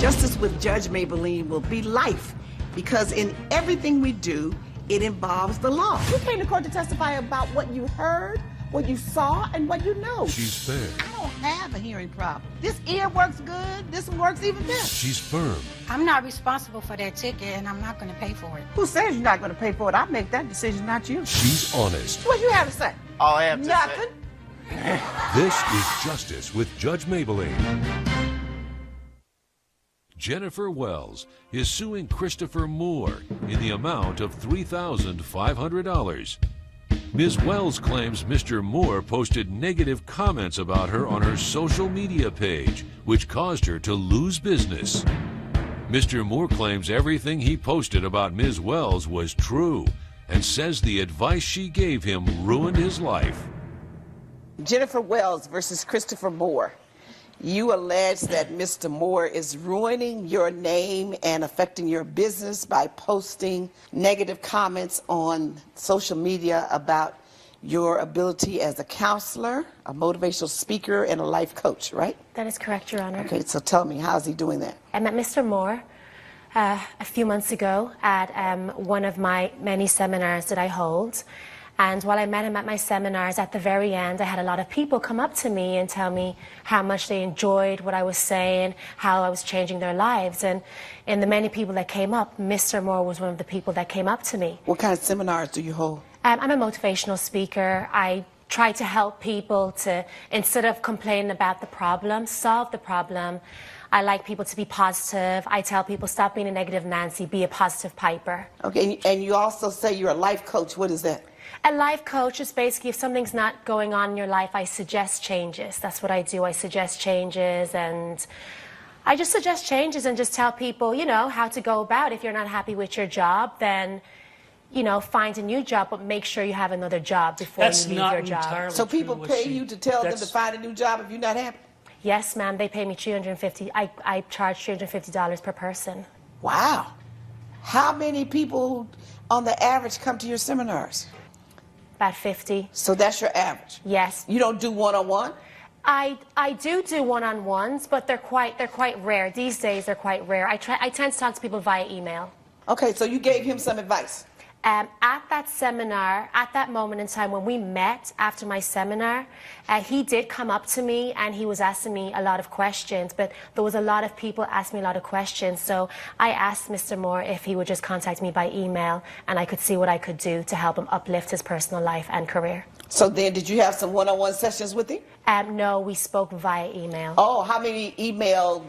Justice with Judge Mablean will be life, because in everything we do, it involves the law. You came to court to testify about what you heard, what you saw, and what you know. She's fair. I don't have a hearing problem. This ear works good. This one works even better. She's firm. I'm not responsible for that ticket, and I'm not going to pay for it. Who says you're not going to pay for it? I make that decision, not you. She's honest. What you have to say? All I have to Nothing. say. This is Justice with Judge Mablean. Jennifer Wells is suing Christopher Moore in the amount of $3,500. Ms. Wells claims Mr. Moore posted negative comments about her on her social media page, which caused her to lose business. Mr. Moore claims everything he posted about Ms. Wells was true and says the advice she gave him ruined his life. Jennifer Wells versus Christopher Moore. You allege that Mr. Moore is ruining your name and affecting your business by posting negative comments on social media about your ability as a counselor, a motivational speaker, and a life coach, right? That is correct, Your Honor. Okay, so tell me, how's he doing that? I met Mr. Moore a few months ago at one of my many seminars that I hold. And while I met him at my seminars, at the very end, I had a lot of people come up to me and tell me how much they enjoyed what I was saying, how I was changing their lives. And in the many people that came up, Mr. Moore was one of the people that came up to me. What kind of seminars do you hold? I'm a motivational speaker. I try to help people to, instead of complaining about the problem, solve the problem. I like people to be positive. I tell people, stop being a negative Nancy, be a positive Piper. Okay, and you also say you're a life coach. What is that? A life coach is basically if something's not going on in your life, I suggest changes. That's what I do. I suggest changes, and I just suggest changes and just tell people, you know, how to go about. If you're not happy with your job, then, you know, find a new job, but make sure you have another job before you leave your job. So people pay you to tell them to find a new job if you're not happy? Yes, ma'am. They pay me $350. I charge $350 per person. Wow. How many people on the average come to your seminars? About 50. So that's your average? Yes. You don't do one-on-one? I do one-on-ones, but they're quite rare. These days they're quite rare. I tend to talk to people via email. Okay, so you gave him some advice. At that seminar, at that moment in time when we met after my seminar, he did come up to me and he was asking me a lot of questions, but there was a lot of people asking me a lot of questions. So I asked Mr. Moore if he would just contact me by email and I could see what I could do to help him uplift his personal life and career. So then did you have some one-on-one sessions with him? No, we spoke via email. Oh, how many email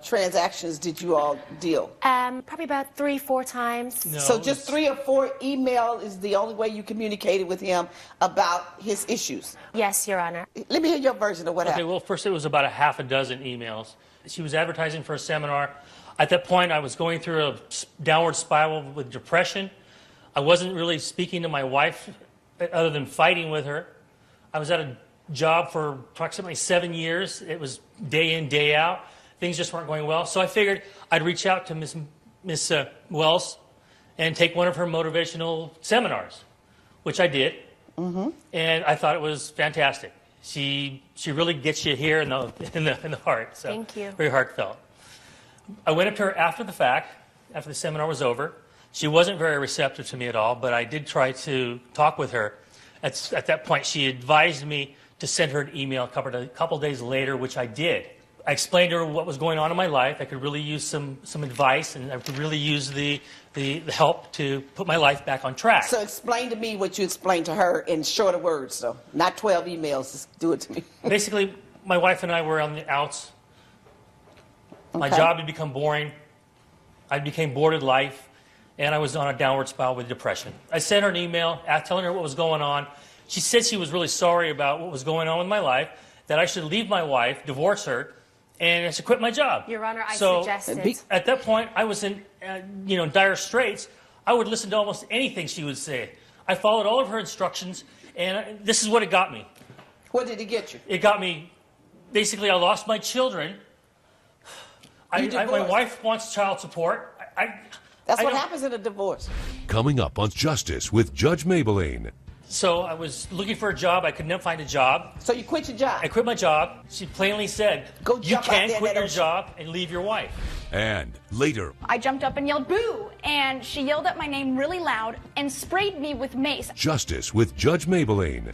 transactions did you all deal? Probably about 3-4 times. No, so just 3 or 4 email is the only way you communicated with him about his issues? Yes, Your Honor. Let me hear your version of what happened. Okay, well, first it was about a half a dozen emails. She was advertising for a seminar. At that point, I was going through a downward spiral with depression. I wasn't really speaking to my wife other than fighting with her. I was at a job for approximately 7 years. It was day in, day out. Things just weren't going well. So I figured I'd reach out to Miss Wells and take one of her motivational seminars, which I did. Mm-hmm. And I thought it was fantastic. She really gets you here in the heart. So thank you. Very heartfelt. I went up to her after the fact, after the seminar was over. She wasn't very receptive to me at all, but I did try to talk with her. At that point, she advised me to send her an email a couple days later, which I did. I explained to her what was going on in my life. I could really use some advice, and I could really use the help to put my life back on track. So explain to me what you explained to her in shorter words, though. Not 12 emails. Just do it to me. Basically, my wife and I were on the outs. Okay. My job had become boring. I became bored with life, and I was on a downward spiral with depression. I sent her an email telling her what was going on. She said she was really sorry about what was going on with my life, that I should leave my wife, divorce her, and I should quit my job. Your Honor, I suggested. At that point, I was in dire straits. I would listen to almost anything she would say. I followed all of her instructions, and this is what it got me. What did it get you? It got me, basically, I lost my children. My wife wants child support. That's what happens in a divorce. Coming up on Justice with Judge Mablean. So I was looking for a job. I could never find a job. So you quit your job? I quit my job. She plainly said, Go you jump out can't there quit in that your ocean. job and leave your wife. And later, I jumped up and yelled, "Boo!" And she yelled at my name really loud and sprayed me with mace. Justice with Judge Mablean.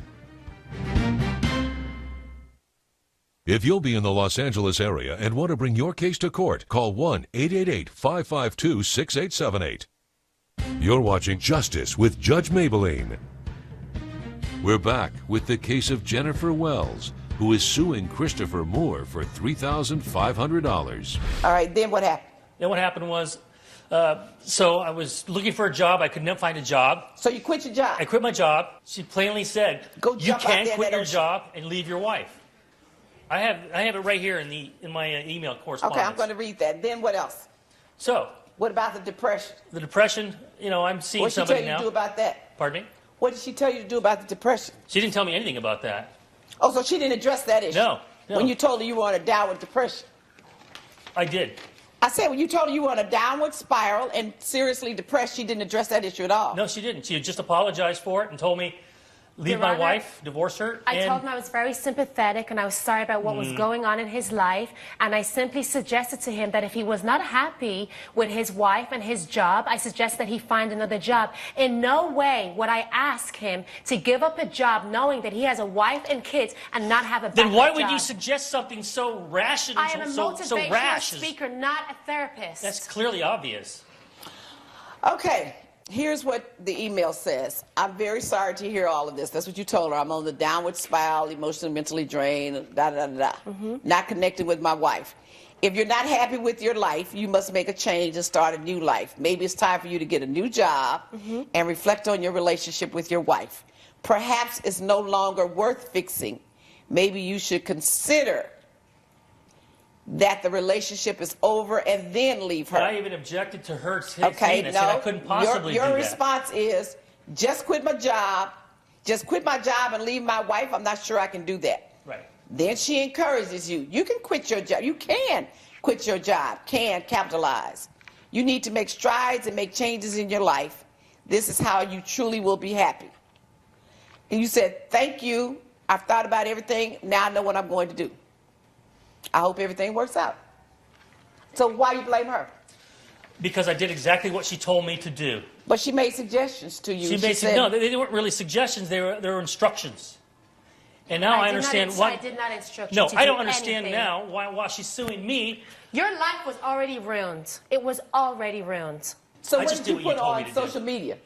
If you'll be in the Los Angeles area and want to bring your case to court, call 1-888-552-6878. You're watching Justice with Judge Mablean. We're back with the case of Jennifer Wells, who is suing Christopher Moore for $3,500. All right, then what happened? Then what happened was, so I was looking for a job. I could not find a job. So you quit your job? I quit my job. She plainly said, Go "You jump out can't there quit and let your her- job and leave your wife." I have it right here in my email correspondence. Okay, I'm going to read that. Then what else? So What about the depression? the depression, I'm seeing What did she tell somebody you now. to do about that? Pardon me? What did she tell you to do about the depression? She didn't tell me anything about that. Oh, so she didn't address that issue? No. When you told her you were on a downward depression? I did. I said when you told her you were on a downward spiral and seriously depressed, she didn't address that issue at all. No, she didn't. She just apologized for it and told me, leave Your my Honor, wife, divorce her. I and told him I was very sympathetic and I was sorry about what was going on in his life. And I simply suggested to him that if he was not happy with his wife and his job, I suggest that he find another job. In no way would I ask him to give up a job knowing that he has a wife and kids and not have a backup Then why would job. you suggest something so rash and I am a so motivational rash? speaker, not a therapist. That's clearly obvious. Okay, here's what the email says. I'm very sorry to hear all of this. That's what you told her. I'm on the downward spiral, emotionally, mentally drained, not connecting with my wife. If you're not happy with your life, you must make a change and start a new life. Maybe it's time for you to get a new job and reflect on your relationship with your wife. Perhaps it's no longer worth fixing. Maybe you should consider that the relationship is over and then leave her. But I even objected to her saying Okay, that. no. I couldn't possibly your do that. response is, just quit my job. Just quit my job and leave my wife. I'm not sure I can do that. Right. Then she encourages you. You can quit your job. You can quit your job. Can capitalize. You need to make strides and make changes in your life. This is how you truly will be happy. And you said, thank you. I've thought about everything. Now I know what I'm going to do. I hope everything works out. So why you blame her? Because I did exactly what she told me to do. But she made suggestions to you. She said, no, they weren't really suggestions. They were instructions. And now I understand why. I did not instruct you No, to I do don't understand anything. now why she's suing me. Your life was already ruined. It was already ruined. So I what just did you did what put you told me on to do. social media?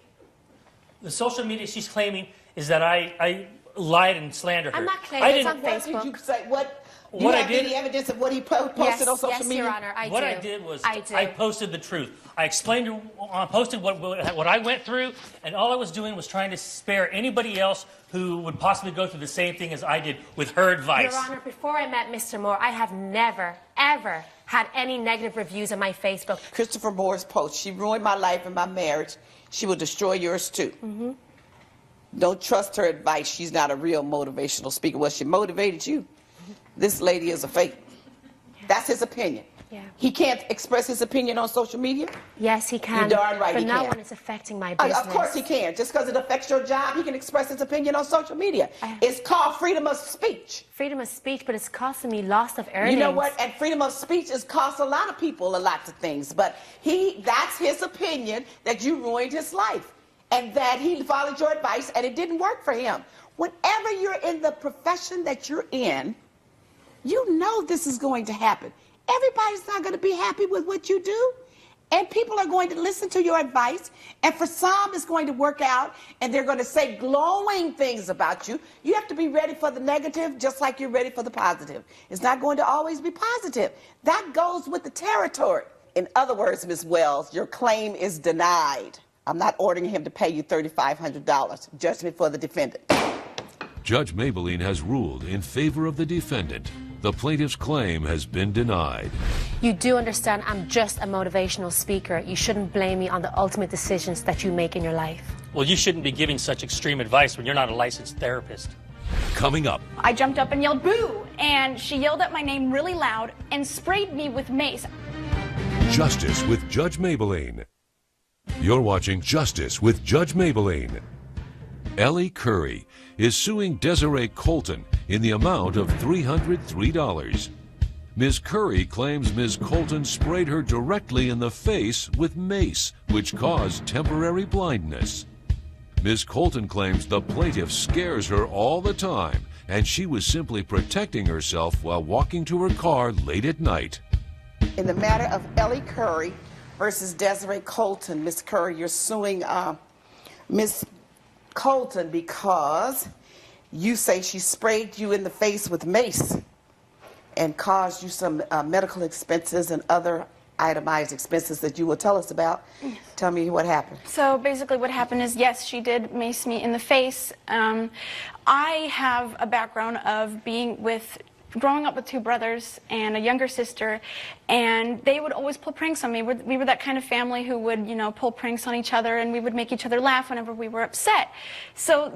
The social media she's claiming is that I lied and slandered her. I'm not claiming I it's didn't. on What did you say? Do you What I have did- any evidence of what he posted Yes, on social yes, media? Your Honor, I What do. I did was I do. I posted the truth. I explained, I posted what I went through, and all I was doing was trying to spare anybody else who would possibly go through the same thing as I did with her advice. Your Honor, before I met Mr. Moore, I have never, ever had any negative reviews on my Facebook. Christopher Moore's post. She ruined my life and my marriage. She will destroy yours too. Don't trust her advice. She's not a real motivational speaker. Well, she motivated you. This lady is a fake. That's his opinion. Yeah. He can't express his opinion on social media? Yes, he can. You're darn right but he no can. one is affecting my business. Of course he can. Just because it affects your job, he can express his opinion on social media. It's called freedom of speech. Freedom of speech, but it's costing me loss of earnings. You know what? And freedom of speech has cost a lot of people a lot of things. But that's his opinion that you ruined his life. And that he followed your advice and it didn't work for him. Whenever you're in the profession that you're in, you know this is going to happen. Everybody's not going to be happy with what you do. And people are going to listen to your advice. And for some, it's going to work out. And they're going to say glowing things about you. You have to be ready for the negative just like you're ready for the positive. It's not going to always be positive. That goes with the territory. In other words, Ms. Wells, your claim is denied. I'm not ordering him to pay you $3,500. Judgment for the defendant. Judge Mablean has ruled in favor of the defendant. The plaintiff's claim has been denied. You do understand I'm just a motivational speaker. You shouldn't blame me on the ultimate decisions that you make in your life. Well, you shouldn't be giving such extreme advice when you're not a licensed therapist. Coming up, I jumped up and yelled, "Boo!" And she yelled at my name really loud and sprayed me with mace. Justice with Judge Mablean. You're watching Justice with Judge Mablean. Ellie Curry is suing Desiree Colton in the amount of $303. Ms. Curry claims Ms. Colton sprayed her directly in the face with mace, which caused temporary blindness. Ms. Colton claims the plaintiff scares her all the time, and she was simply protecting herself while walking to her car late at night. In the matter of Ellie Curry versus Desiree Colton, Ms. Curry, you're suing Ms. Colton because you say she sprayed you in the face with mace and caused you some medical expenses and other itemized expenses that you will tell us about. Tell me what happened. So basically what happened is, yes, she did mace me in the face. I have a background of growing up with two brothers and a younger sister, and they would always pull pranks on me. We were that kind of family who would, pull pranks on each other, and we would make each other laugh whenever we were upset. So,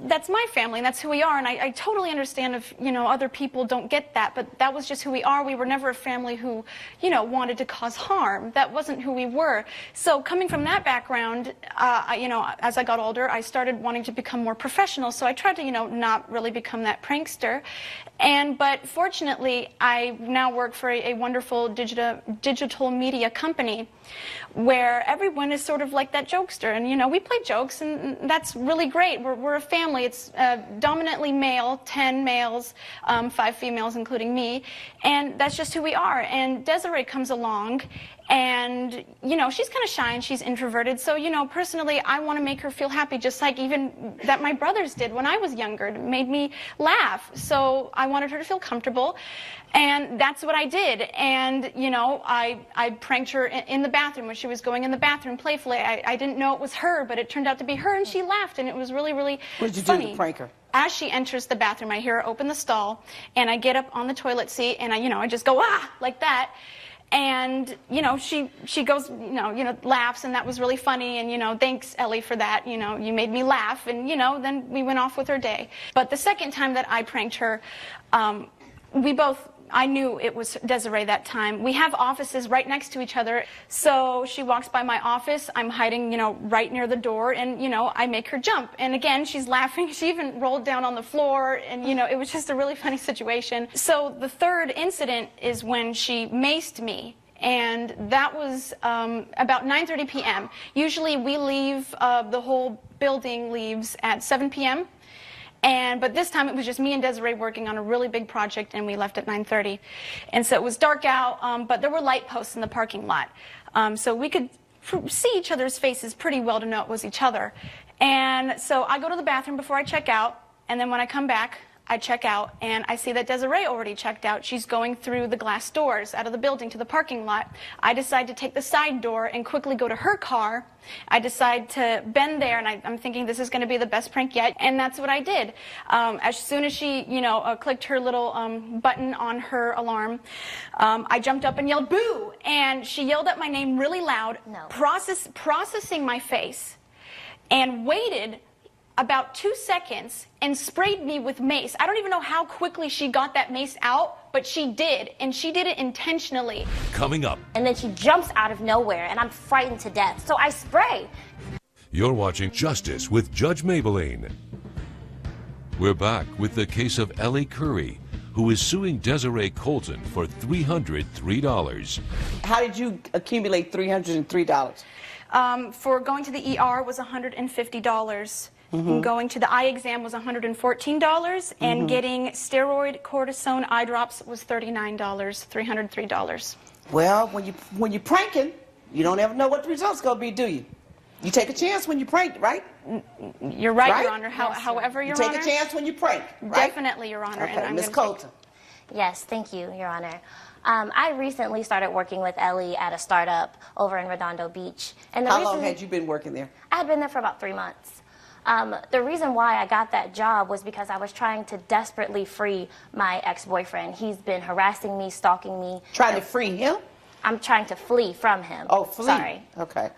that's my family, and that's who we are, and I totally understand if, other people don't get that, but that was just who we are. We were never a family who, wanted to cause harm. That wasn't who we were. So coming from that background, as I got older, I started wanting to become more professional, so I tried to, not really become that prankster. But fortunately, I now work for a wonderful digital media company where everyone is sort of like that jokester. And, we play jokes, and that's really great. We're a family. It's dominantly male, 10 males, 5 females, including me. And that's just who we are. And Desiree comes along, and, she's kind of shy and she's introverted. So, personally, I want to make her feel happy, just like even that my brothers did when I was younger. It made me laugh. So I wanted her to feel comfortable. And that's what I did. And, I pranked her in the bathroom when she was going in the bathroom playfully. I didn't know it was her, but it turned out to be her, and she laughed, and it was really, really funny. What did you do to prank her? As she enters the bathroom, I hear her open the stall, and I get up on the toilet seat, and I just go, ah, like that. And, she goes, laughs, and that was really funny, and, thanks, Ellie, for that, you made me laugh, and, then we went off with her day. But the second time that I pranked her, I knew it was Desiree that time. We have offices right next to each other, so she walks by my office, I'm hiding, right near the door, and, I make her jump. And again, she's laughing, she even rolled down on the floor, and, it was just a really funny situation. So the third incident is when she maced me, and that was about 9:30 p.m. Usually we leave, the whole building leaves at 7 p.m., but this time it was just me and Desiree working on a really big project, and we left at 9:30. And so it was dark out, but there were light posts in the parking lot. So we could see each other's faces pretty well to know it was each other. And so I go to the bathroom before I check out, and then when I come back, I check out, and I see that Desiree already checked out. She's going through the glass doors out of the building to the parking lot. I decide to take the side door and quickly go to her car. I decide to bend there, and I'm thinking this is going to be the best prank yet, and that's what I did. As soon as she, clicked her little button on her alarm, I jumped up and yelled, "Boo!" And she yelled at my name really loud, processing my face, and waited about 2 seconds and sprayed me with mace. I don't even know how quickly she got that mace out, but she did, and she did it intentionally. Coming up. And then she jumps out of nowhere, and I'm frightened to death, so I spray. You're watching Justice with Judge Mablean. We're back with the case of Ellie Curry, who is suing Desiree Colton for $303. How did you accumulate $303? For going to the ER was $150. Going to the eye exam was $114, and getting steroid cortisone eye drops was $39, $303. Well, when you're pranking, you don't ever know what the result's gonna be, do you? You take a chance when you prank, right? You're right, Your Honor. However, Your Honor. You take a chance when you prank, right? Definitely, Your Honor. Okay, Ms. Colton. Yes, thank you, Your Honor. I recently started working with Ellie at a startup over in Redondo Beach. And How long had you been working there? I had been there for about 3 months. The reason why I got that job was because I was trying to desperately free my ex-boyfriend. He's been harassing me, stalking me. Trying to free him? I'm trying to flee from him. Oh, flee. Sorry. Okay.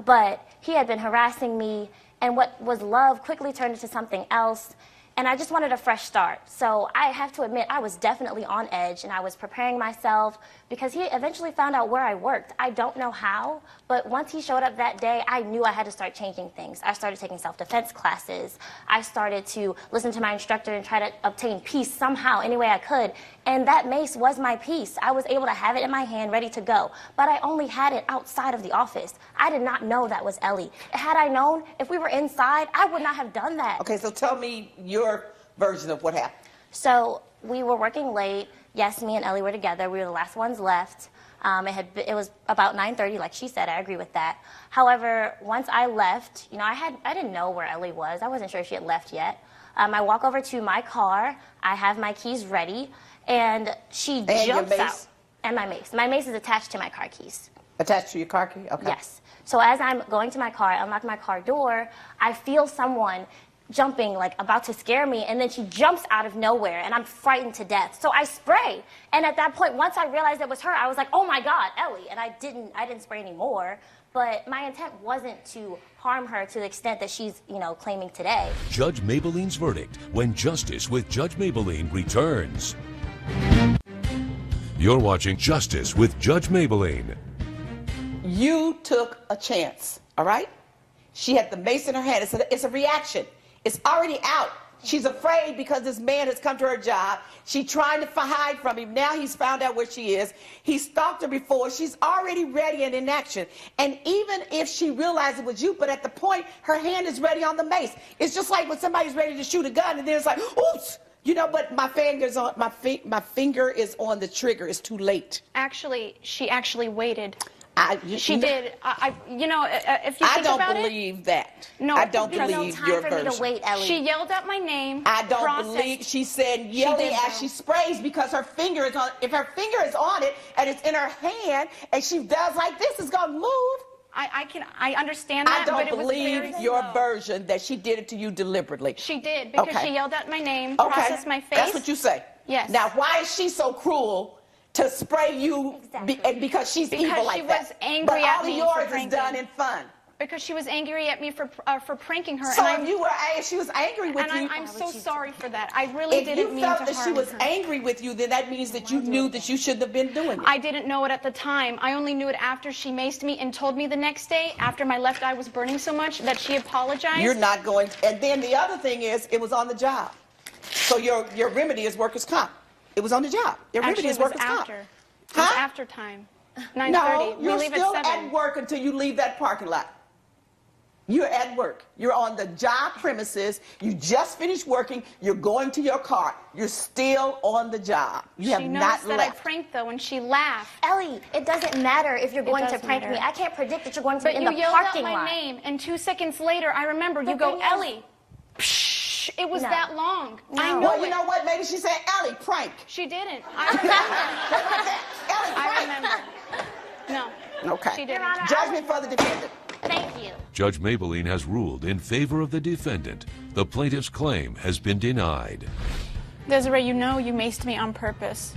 But he had been harassing me, and what was love quickly turned into something else. And I just wanted a fresh start. So I have to admit, I was definitely on edge, and I was preparing myself because he eventually found out where I worked. I don't know how, but once he showed up that day, I knew I had to start changing things. I started taking self-defense classes. I started to listen to my instructor and try to obtain peace somehow, any way I could. And that mace was my peace. I was able to have it in my hand, ready to go. But I only had it outside of the office. I did not know that was Ellie. Had I known, if we were inside, I would not have done that. Okay, so tell me your version of what happened. So we were working late. Yes, me and Ellie were together. We were the last ones left. It was about 9:30, like she said. I agree with that. However, once I left, you know, I didn't know where Ellie was. I wasn't sure if she had left yet. I walk over to my car. I have my keys ready, and she jumps out. And my mace. My mace is attached to my car keys. Attached to your car key? Okay. Yes. So as I'm going to my car, I unlock my car door. I feel someone jumping, like about to scare me, and then she jumps out of nowhere, and I'm frightened to death. So I spray, and at that point, once I realized it was her, I was like, oh my God, Ellie, and I didn't spray anymore. But my intent wasn't to harm her to the extent that she's, you know, claiming today. Judge Mablean's verdict when Justice with Judge Mablean returns. You're watching Justice with Judge Mablean. You took a chance, all right? She had the mace in her hand. It's a reaction. It's already out. She's afraid because this man has come to her job. She's trying to hide from him. Now he's found out where she is. He stalked her before. She's already ready and in action. And even if she realized it was you, but at the point, her hand is ready on the mace. It's just like when somebody's ready to shoot a gun, and then it's like, oops. You know, but my finger is on the trigger. It's too late. Actually, she actually waited. She No. did. You know, if you think about it. I don't believe that. No, I don't there's no believe time your for me version. to wait, Ellie. She yelled out my name. I don't processed. believe. She said yelling did, as though. she sprays because her finger is on. If her finger is on it and it's in her hand and she does like this, it's gonna move. I understand that, I don't but it was believe very your slow. version that she did it to you deliberately. She did because Okay. she yelled out my name, Okay. processed my face. That's what you say. Yes. Now, why is she so cruel to spray you because she's evil Because like she that? was angry but at all me of for yours is pranking. done in fun. Because she was angry at me for pranking her. So and if she was angry with and you, I'm so sorry for that. I really if didn't you mean felt to that she harm was her. angry with you, then that means that you knew that you shouldn't have been doing it. I didn't know it at the time. I only knew it after she maced me and told me the next day, after my left eye was burning so much, that she apologized. You're not going to, and then the other thing is, it was on the job. So your remedy is workers' comp. It was on the job. Your remedy Actually, is it was workers' comp. after. It was Huh? after time. 9:30. No, We you're leave still at 7. at work until you leave that parking lot. You're at work. You're on the job premises. You just finished working. You're going to your car. You're still on the job. You have She not noticed that I left. pranked, though, and she laughed. Ellie, it doesn't matter if you're going to does prank me. matter. I can't predict that you're going to But be in you the yelled out parking my lot. name, and 2 seconds later, I remember you The go, thing is- Ellie. Psh, it was No. that long. No. I know Well, you it. know what? Maybe she said, Ellie, prank. She didn't. I remember. Ellie, I prank. remember. No. Okay. She didn't. Your Honor, Judgment for the defendant. Thank you. Judge Mablean has ruled in favor of the defendant. The plaintiff's claim has been denied. Desiree, you know you maced me on purpose.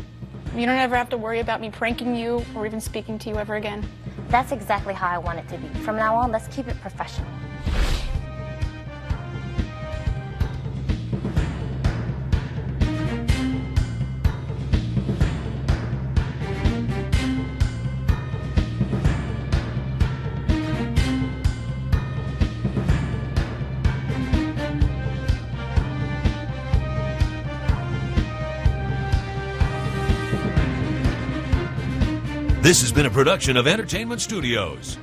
You don't ever have to worry about me pranking you or even speaking to you ever again. That's exactly how I want it to be. From now on, let's keep it professional. This has been a production of Entertainment Studios.